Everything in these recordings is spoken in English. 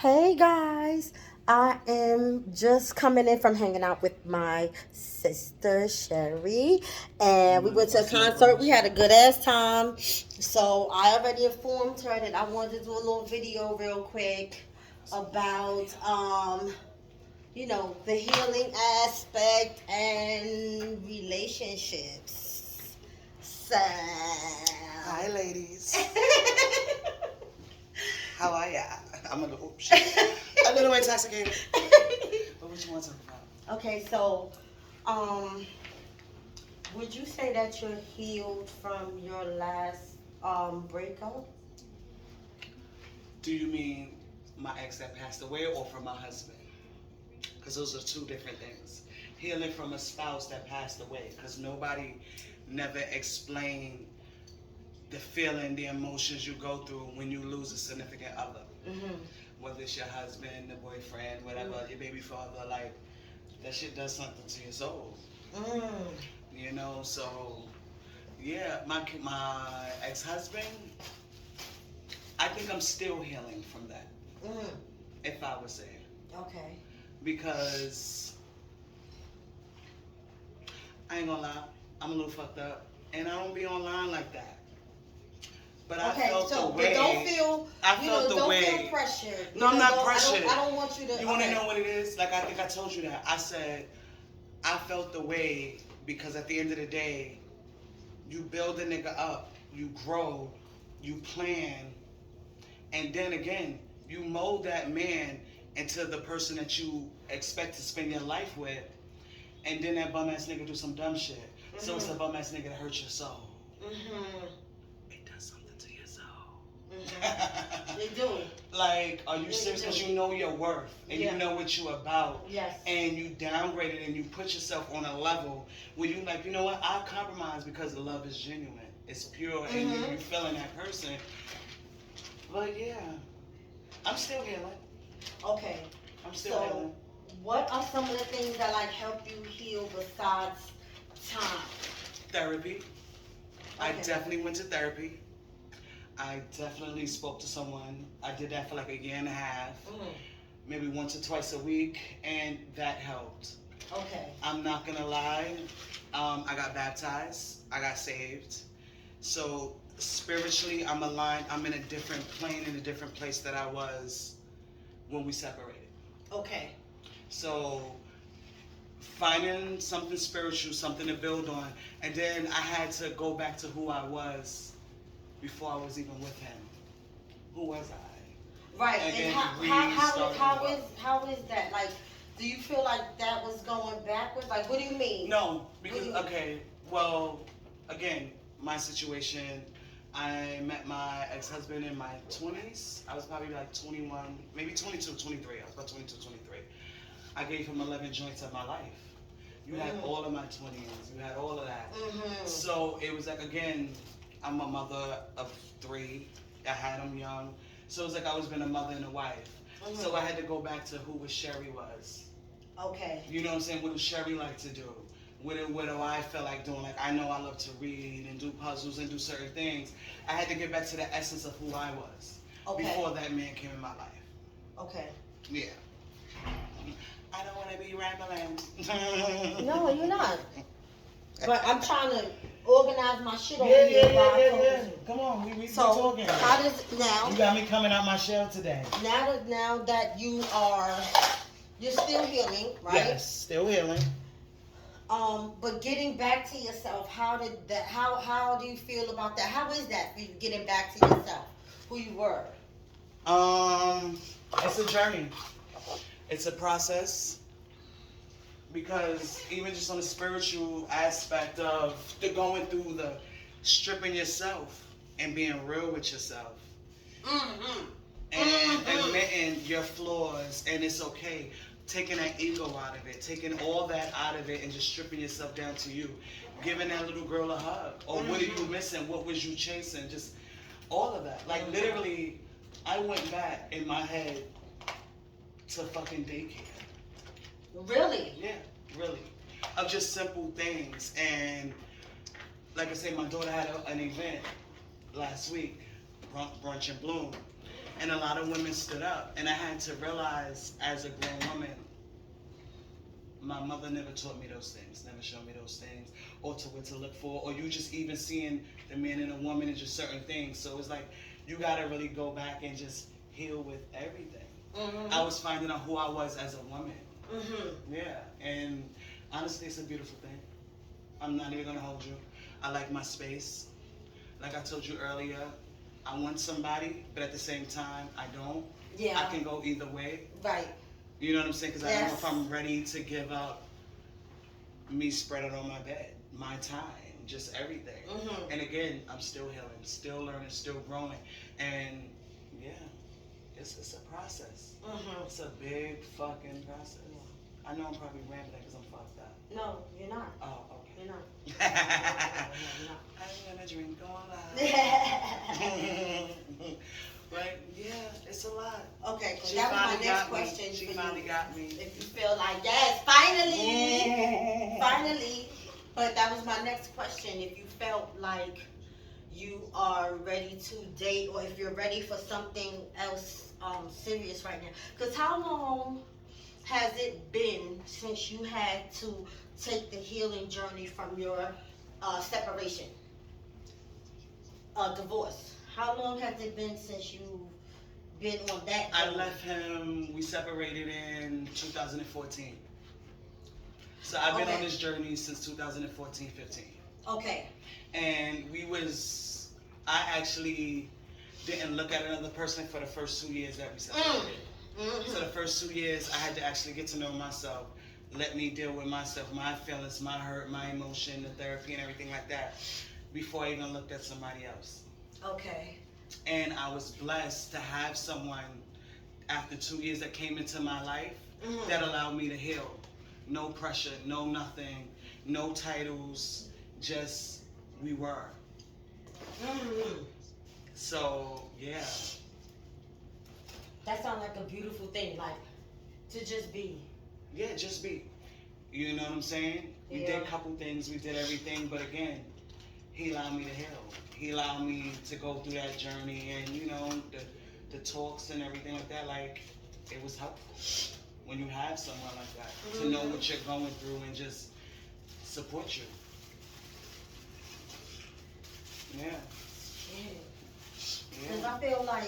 Hey guys, I am just coming in from hanging out with my sister Sherry, and we went to a concert. We had a good ass time. So I already informed her that I wanted to do a little video real quick about the healing aspect and relationships. So Hi, ladies. How are ya? I'm a little, a little intoxicated. But what you want to talk about? Okay, so um would you say that you're healed from your last breakup? Do you mean my ex that passed away or from my husband? Because those are two different things. Healing from a spouse that passed away, because nobody never explained the feeling, the emotions you go through when you lose a significant other. Mm-hmm. Whether it's your husband, the boyfriend, whatever, your baby father, like that shit does something to your soul. Mm. So yeah, my ex husband, I think I'm still healing from that. Mm. If I would say, Okay. because I ain't gonna lie, I'm a little fucked up, and I don't be online like that. But I Okay, felt so the way. but don't feel I felt the don't way. feel pressured. No, I'm not Don't- pressured. I don't want you to. You want to Okay. know what it is? Like I think I told you that. I said I felt the way because at the end of the day, you build a nigga up, you grow, you plan, and then again, you mold that man into the person that you expect to spend your life with, and then that bum ass nigga do some dumb shit. Mm-hmm. So it's a bum ass nigga that hurts your soul. Mm-hmm. It does something to your soul. Mm-hmm. They do. Like, are you serious? Because you know your worth and you know what you about. Yes. And you downgrade it and you put yourself on a level where you like, you know what? I compromise because the love is genuine. It's pure and you feeling that person. But yeah, I'm still healing. Okay. I'm still healing. What are some of the things that like help you heal besides time? Therapy. Okay. I definitely went to therapy. I definitely spoke to someone. I did that for like a year and a half, maybe once or twice a week, and that helped. Okay. I'm not gonna lie. I got baptized. I got saved. So spiritually, I'm aligned. I'm in a different plane, in a different place that I was when we separated. Okay. So finding something spiritual, something to build on, and then I had to go back to who I was before I was even with him. Who was I? Right. And how is that? Like, do you feel like that was going backwards? Like, what do you mean? No, because okay, well, again, my situation. I met my ex-husband in my 20s. I was probably like 21, maybe 22, 23. I was about 22, 23. I gave him 11 joints of my life. You had all of my 20s. You had all of that. Mm-hmm. So it was like, again, I'm a mother of 3. I had them young. So it was like I was been a mother and a wife. Mm-hmm. So I had to go back to who Sherry was. Okay. You know what I'm saying? What does Sherry like to do? What do I feel like doing? Like, I know I love to read and do puzzles and do certain things. I had to get back to the essence of who I was before that man came in my life. Okay. Yeah. I don't want to be rambling. No, you're not. But I'm trying to organize my shit over here. Yeah. Come on, we talking. How does now? You got me coming out my shell today. Now that you're still healing, right? Yes, still healing. But getting back to yourself, how do you feel about that? How is that for you getting back to yourself, who you were? It's a journey. It's a process. Because even just on the spiritual aspect of the going through the stripping yourself and being real with yourself. Mm-hmm. And admitting your flaws, and it's okay. Taking that ego out of it, taking all that out of it, and just stripping yourself down to you. Giving that little girl a hug. Or what are you missing? What was you chasing? Just all of that. Like literally, I went back in my head to fucking daycare. Really? Yeah, really. Of just simple things. And like I say, my daughter had an event last week, Brunch and Bloom. And a lot of women stood up. And I had to realize as a grown woman, my mother never taught me those things, never showed me those things, or to what to look for, or you just even seeing the man and the woman and just certain things. So it's like you gotta really go back and just heal with everything. Mm-hmm. I was finding out who I was as a woman. Mm-hmm. Yeah, and honestly, it's a beautiful thing. I'm not even gonna hold you. I like my space. Like I told you earlier, I want somebody, but at the same time, I don't. Yeah. I can go either way. Right. You know what I'm saying? Because I don't know if Yes. I'm ready to give up me spreading on my bed, my time, just everything. Mm-hmm. And again, I'm still healing, still learning, still growing. And yeah, it's a process. Mm-hmm. It's a big fucking process. I know I'm probably rambling because I'm fucked up. No, you're not. Oh, okay. You're not. I'm gonna drink all out. Okay, But yeah, it's a lot. because that was my next question. She for finally you. got me. If you feel like, yes, finally, finally. But that was my next question. If you felt like you are ready to date, or if you're ready for something else serious right now. Because how long has it been since you had to take the healing journey from your separation, divorce? How long has it been since you've been on that I journey? left him, we separated in 2014. So I've been Okay. on this journey since 2014, 15. Okay. And I actually didn't look at another person for the first 2 years that we separated. Mm-hmm. So the first 2 years, I had to actually get to know myself, let me deal with myself, my feelings, my hurt, my emotion, the therapy and everything like that, before I even looked at somebody else. Okay. And I was blessed to have someone after 2 years that came into my life Mhm. that allowed me to heal. No pressure, no nothing, no titles, just we were. Mm-hmm. So, yeah. That sounds like a beautiful thing, like to just be. Yeah, just be. You know what I'm saying? We Yeah. did a couple things, we did everything, but again, he allowed me to heal. He allowed me to go through that journey, and you know, the talks and everything like that, like, it was helpful when you have someone like that to know what you're going through and just support you. Yeah. Because Yeah.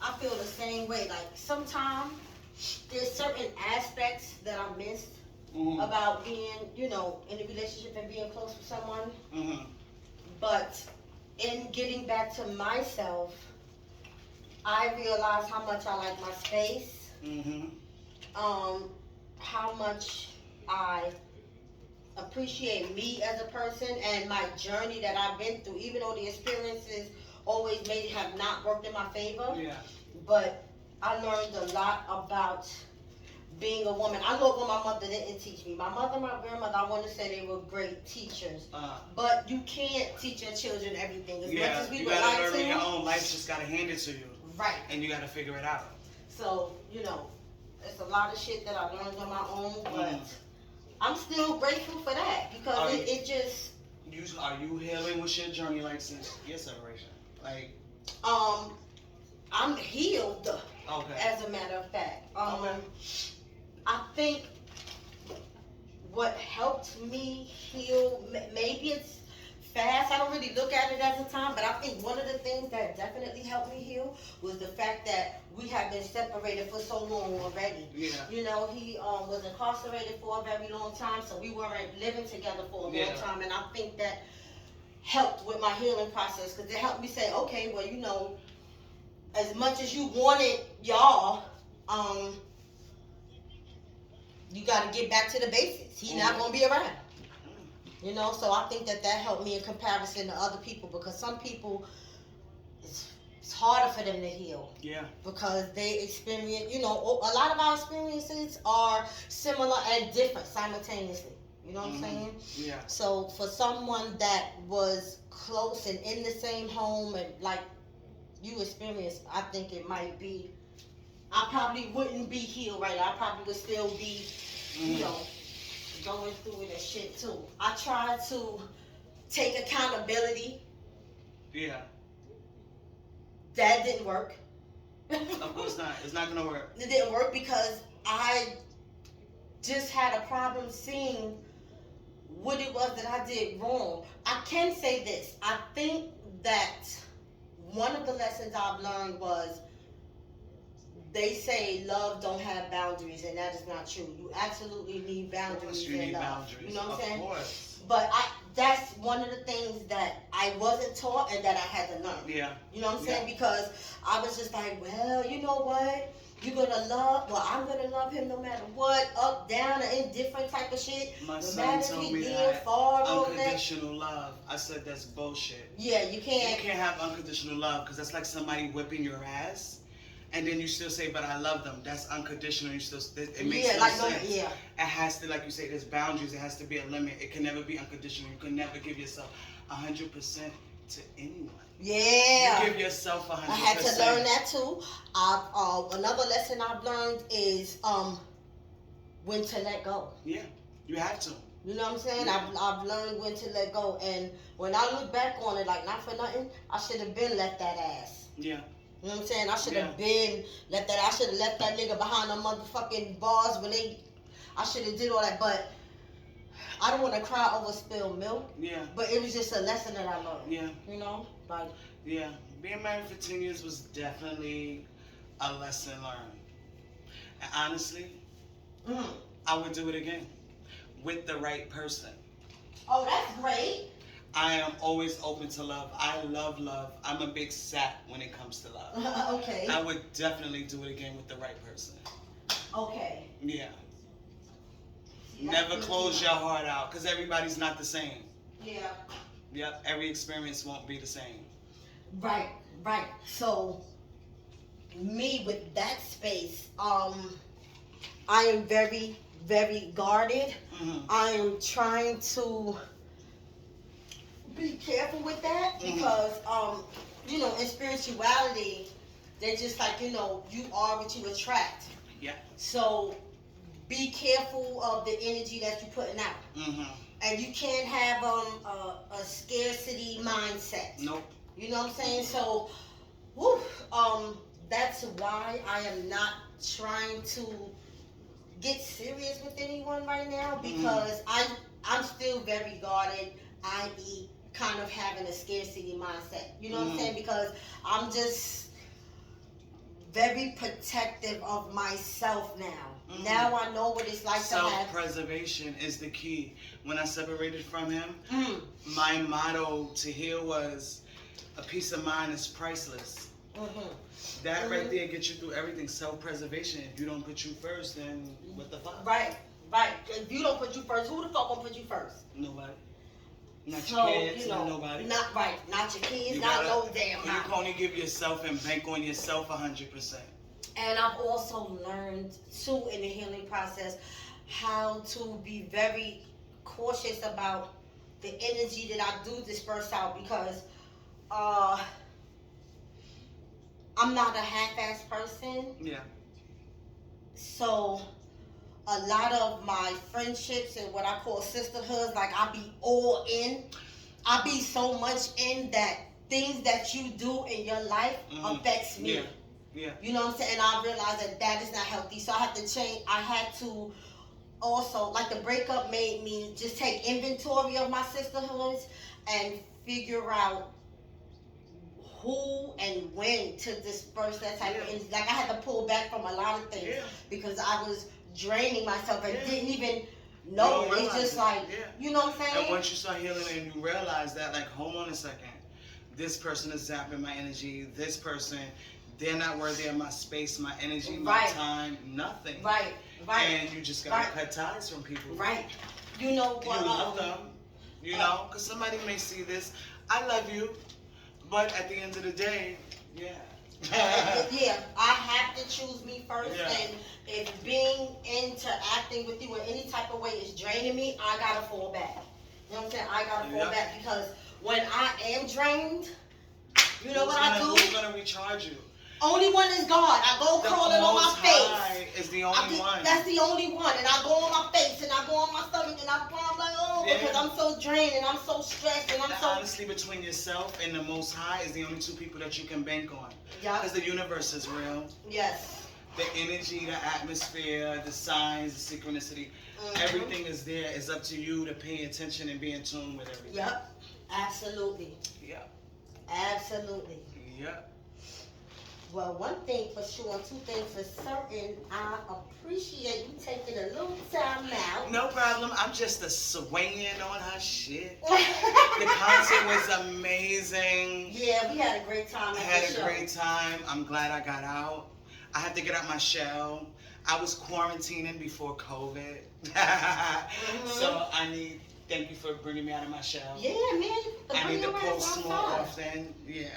I feel the same way. Like sometimes there's certain aspects that I miss Mm-hmm. about being, in a relationship and being close with someone. Mm-hmm. But in getting back to myself, I realize how much I like my space. Mm-hmm. How much I appreciate me as a person and my journey that I've been through, even though the experiences always maybe have not worked in my favor. Yeah. But I learned a lot about being a woman. I love what my mother didn't teach me. My mother and my grandmother, I want to say they were great teachers. But you can't teach your children everything. As much as we you would gotta like learn in your to. own life. Just gotta hand it to you, Right. and you gotta figure it out. So, it's a lot of shit that I learned on my own, but Mm. I'm still grateful for that because Are it just, Are you healing with your journey like since your separation? Like, I'm healed, okay. as a matter of fact. Okay. I think what helped me heal, maybe it's fast. I don't really look at it as a time, but I think one of the things that definitely helped me heal was the fact that we have been separated for so long already. Yeah. He was incarcerated for a very long time, so we weren't living together for a long time, and I think that helped with my healing process because it helped me say, okay, well, as much as you wanted y'all, you got to get back to the basics. He's not going to be around. So I think that helped me in comparison to other people because some people, it's harder for them to heal. Yeah. Because they experience, a lot of our experiences are similar and different simultaneously. You know what I'm saying? Yeah. So for someone that was close and in the same home and like you experienced, I think it might be, I probably wouldn't be healed right now. I probably would still be, going through it and shit too. I tried to take accountability. Yeah. That didn't work. Of course not. It's not gonna work. It didn't work because I just had a problem seeing what it was that I did wrong. I can say this. I think that one of the lessons I've learned was they say love don't have boundaries, and that is not true. You absolutely need boundaries in love. You know what I'm saying? Of course. But that's one of the things that I wasn't taught and that I had to learn. Yeah. You know what I'm saying? Because I was just like, well, you know what? I'm gonna love him no matter what, up, down, or indifferent type of shit. My No son matter if told he me near, that far, all that. unconditional love. I said that's bullshit. Yeah, you You can't. can't have unconditional love because that's like somebody whipping your ass, and then you still say, "But I love them." That's unconditional. You still it makes no sense. Yeah. It has to, like you say, there's boundaries. It has to be a limit. It can never be unconditional. You can never give yourself 100% to anyone. Yeah. You give yourself 100%. I had to learn that too. Another lesson I've learned is when to let go. Yeah, you have to. You know what I'm saying? Yeah. I've learned when to let go, and when I look back on it, like not for nothing, I should have been let that ass. Yeah. You know what I'm saying? I should have been let that. I should have left that nigga behind the motherfucking bars when I should have did all that, but I don't want to cry over spilled milk. Yeah. But it was just a lesson that I learned. Yeah. You know, like. Yeah. Being married for 10 years was definitely a lesson learned. And honestly, I would do it again with the right person. Oh, that's great. I am always open to love. I love love. I'm a big sap when it comes to love. Okay. I would definitely do it again with the right person. Okay. Yeah. Never close your heart out because everybody's not the same. Yeah. Yep. Every experience won't be the same. Right. So, me with that space, I am very, very guarded. Mm-hmm. I am trying to be careful with that because, in spirituality, they're just like, you are what you attract. Yeah. So, be careful of the energy that you're putting out. Mm-hmm. And you can't have a scarcity mindset. Nope. You know what I'm saying? So, that's why I am not trying to get serious with anyone right now because I'm still very guarded, i.e. kind of having a scarcity mindset. You know what I'm saying? Because I'm just very protective of myself now. Now I know what it's like to have... Self-preservation is the key. When I separated from him, my motto to heal was, a peace of mind is priceless. That right there gets you through everything. Self-preservation. If you don't put you first, then what the fuck? Right. If you don't put you first, who the fuck gonna put you first? Nobody. Not your kids, nobody. Not your kids, Gotta, no damn. You can only give yourself and bank on yourself 100%. And I've also learned too in the healing process how to be very cautious about the energy that I do disperse out because I'm not a half-ass person. Yeah. So a lot of my friendships and what I call sisterhoods, like I be all in. I be so much in that things that you do in your life affects me. Yeah. You know what I'm saying? And I realized that is not healthy. So I have to change. I had to also, like the breakup made me just take inventory of my sisterhoods and figure out who and when to disperse that type of energy. Like I had to pull back from a lot of things because I was draining myself and didn't even know. It's just like, you know what I'm saying? And once you start healing and you realize that, like, hold on a second. This person is zapping my energy. This person, they're not worthy of my space, my energy, my time, nothing. Right. And you just gotta cut ties from people. Right. You know what? You love them. You know, because somebody may see this. I love you, but at the end of the day, I have to choose me first. And if being interacting with you in any type of way is draining me, I gotta fall back. You know what I'm saying? I gotta fall back because when I am drained, you know what I do? Who's gonna recharge you? Only one is God. I go The crawling on my Most face. High is the only one. That's the only one. And I go on my face and I go on my stomach and I'm like, oh, Yeah. because I'm so drained and I'm so stressed and I'm And so. honestly, between yourself and the Most High is the only two people that you can bank on. Yeah. Because the universe is real. Yes. The energy, the atmosphere, the signs, the synchronicity, everything is there. It's up to you to pay attention and be in tune with everything. Yep. Absolutely. Yep. Absolutely. Yep. Well, one thing for sure, and two things for certain, I appreciate you taking a little time out. No problem. I'm just a swinging on her shit. The concert was amazing. Yeah, we had a great time I at had the a show. great time. I'm glad I got out. I had to get out my shell. I was quarantining before COVID. So thank you for bringing me out of my shell. Yeah, man. I need to your pull ass some more outside. off then. Yeah.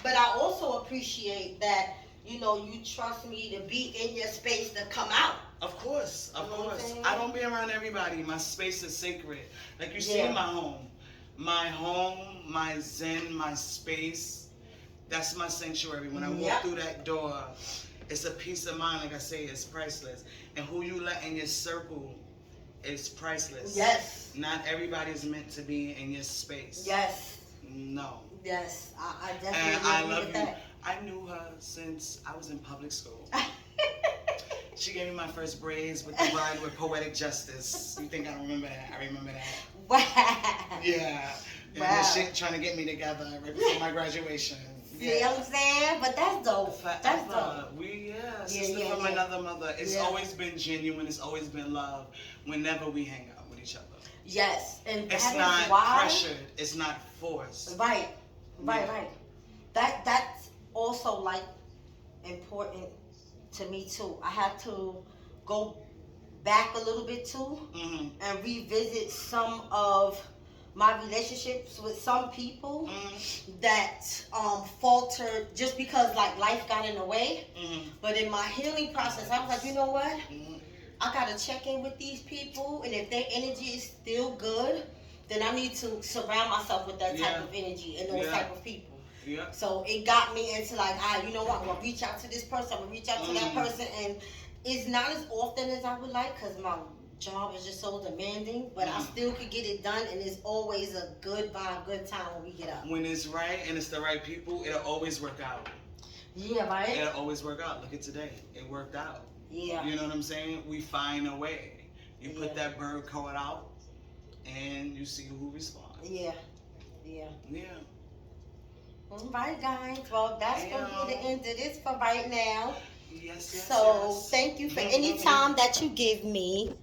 But I also appreciate that, you trust me to be in your space to come out. Of course, of You know what I'm course. saying? I don't be around everybody. My space is sacred. Like you see Yeah. my home. My home, my zen, my space. That's my sanctuary. When I walk through that door, it's a peace of mind. Like I say, it's priceless. And who you let in your circle is priceless. Yes. Not everybody is meant to be in your space. Yes. No. Yes. I And definitely I agree love with you. that. I knew her since I was in public school. She gave me my first braids with the ride with Poetic Justice. You think I don't remember that? I remember that. Wow. Yeah. And Wow. the shit trying to get me together right before my graduation. See what I'm saying? But that's dope. That's dope. Sister from another mother. It's Yeah. always been genuine. It's always been love. Whenever we hang out with each other, Yes, and it's that not is why. pressured. It's not forced. Right. Yeah. Right. That's also like important to me too. I have to go back a little bit too Mm-hmm. and revisit some of my relationships with some people Mm-hmm. that faltered just because like life got in the way. Mm-hmm. But in my healing process, I was like, you know what? Mm-hmm. I gotta check in with these people, and if their energy is still good, then I need to surround myself with that type Yeah. of energy and those Yeah. type of people. Yeah. So it got me into like, you know what? I'm gonna reach out to this person. I'm gonna reach out to that person, and it's not as often as I would like because my job is just so demanding. But I still could get it done, and it's always a good vibe, good time when we get up. When it's right and it's the right people, it'll always work out. Yeah, right. It'll always work out. Look at today. It worked out. Yeah. You know what I'm saying? We find a way. You put Yeah. that bird code out, and you see who responds. Yeah. Yeah. Yeah. All right, guys. Well, that's gonna be the end of this for right now. Yes. So yes. thank you for any time that you give me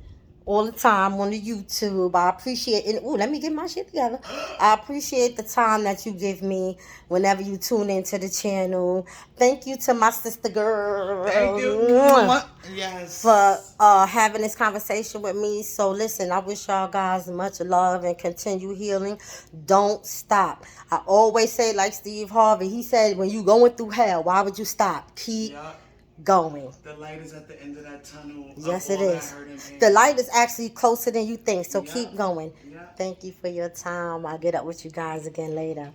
all the time on the YouTube. I appreciate it. Ooh, let me get my shit together. I appreciate the time that you give me whenever you tune into the channel. Thank you to my sister girl. Thank you. Yes. For having this conversation with me. So listen, I wish y'all guys much love and continue healing. Don't stop. I always say like Steve Harvey, he said, when you going through hell, why would you stop? Keep going. The light is at the end of that tunnel. Yes, of it all is. that hurt and pain. The light is actually closer than you think, so Yeah. keep going. Yeah. Thank you for your time. I'll get up with you guys again later.